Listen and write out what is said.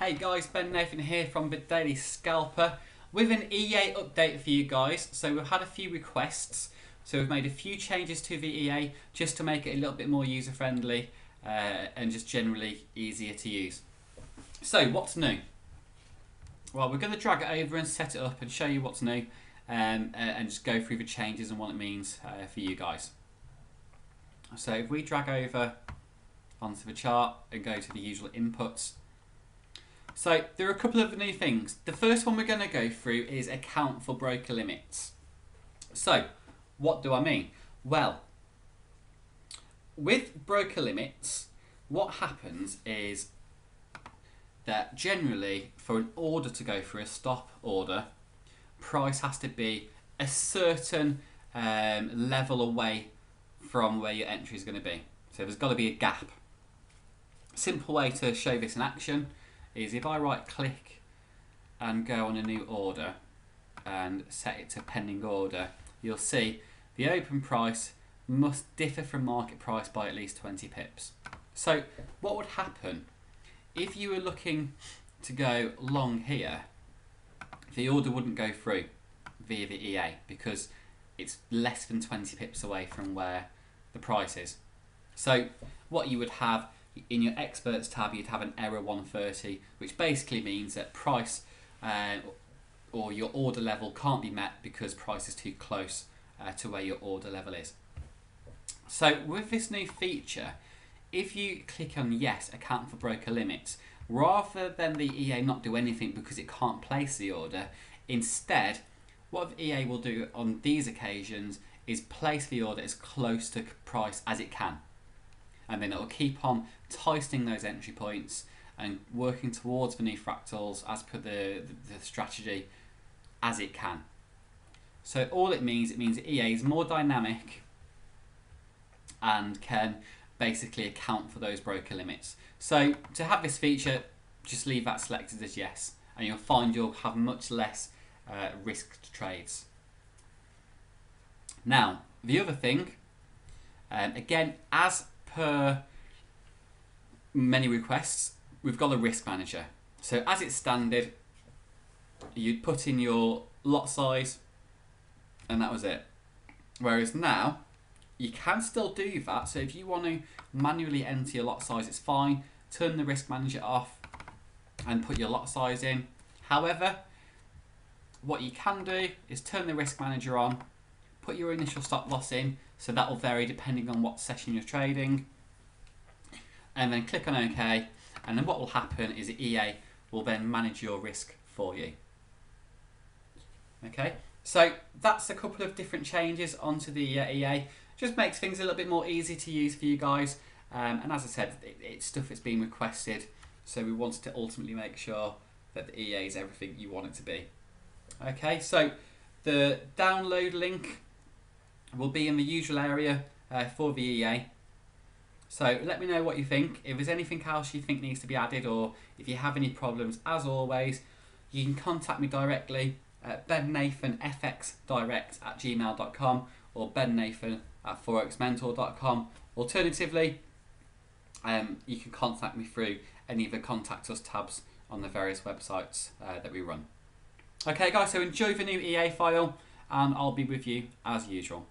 Hey guys, Ben Nathan here from the Daily Scalper with an EA update for you guys. So we've had a few requests, so we've made a few changes to the EA just to make it a little bit more user friendly and just generally easier to use. So what's new? Well, we're going to drag it over and set it up and show you what's new and just go through the changes and what it means for you guys. So if we drag over onto the chart and go to the usual inputs. So there are a couple of new things. The first one we're going to go through is account for broker limits. So what do I mean? Well, with broker limits, what happens is that generally for an order to go through, a stop order, price has to be a certain level away from where your entry is going to be. So there's got to be a gap. Simple way to show this in action is if I right click and go on a new order and set it to pending order, you'll see the open price must differ from market price by at least 20 pips. So what would happen if you were looking to go long here? The order wouldn't go through via the EA because it's less than 20 pips away from where the price is. So what you would have in your experts tab, you'd have an error 130, which basically means that price or your order level can't be met because price is too close to where your order level is. So with this new feature, if you click on yes, account for broker limits, rather than the EA not do anything because it can't place the order, instead what the EA will do on these occasions is place the order as close to price as it can. And then it will keep on tightening those entry points and working towards the new fractals as per the strategy as it can. So all it means that EA is more dynamic and can basically account for those broker limits. So to have this feature, just leave that selected as yes, and you'll find you'll have much less risked trades. Now, the other thing, again, as per many requests, we've got a risk manager. So as it's standard, you'd put in your lot size and that was it. Whereas now, you can still do that. So if you want to manually enter your lot size, it's fine. Turn the risk manager off and put your lot size in. However, what you can do is turn the risk manager on, put your initial stop loss in, so that will vary depending on what session you're trading, and then click on OK, and then what will happen is the EA will then manage your risk for you. Okay, so that's a couple of different changes onto the EA. Just makes things a little bit more easy to use for you guys, and as I said, it's stuff that's been requested, so we wanted to ultimately make sure that the EA is everything you want it to be. Okay, so the download link will be in the usual area for the EA. So let me know what you think. If there's anything else you think needs to be added, or if you have any problems, as always, you can contact me directly at bennathanfxdirect@gmail.com or bennathan@forexmentor.com. Alternatively, you can contact me through any of the Contact Us tabs on the various websites that we run. Okay guys, so enjoy the new EA file, and I'll be with you as usual.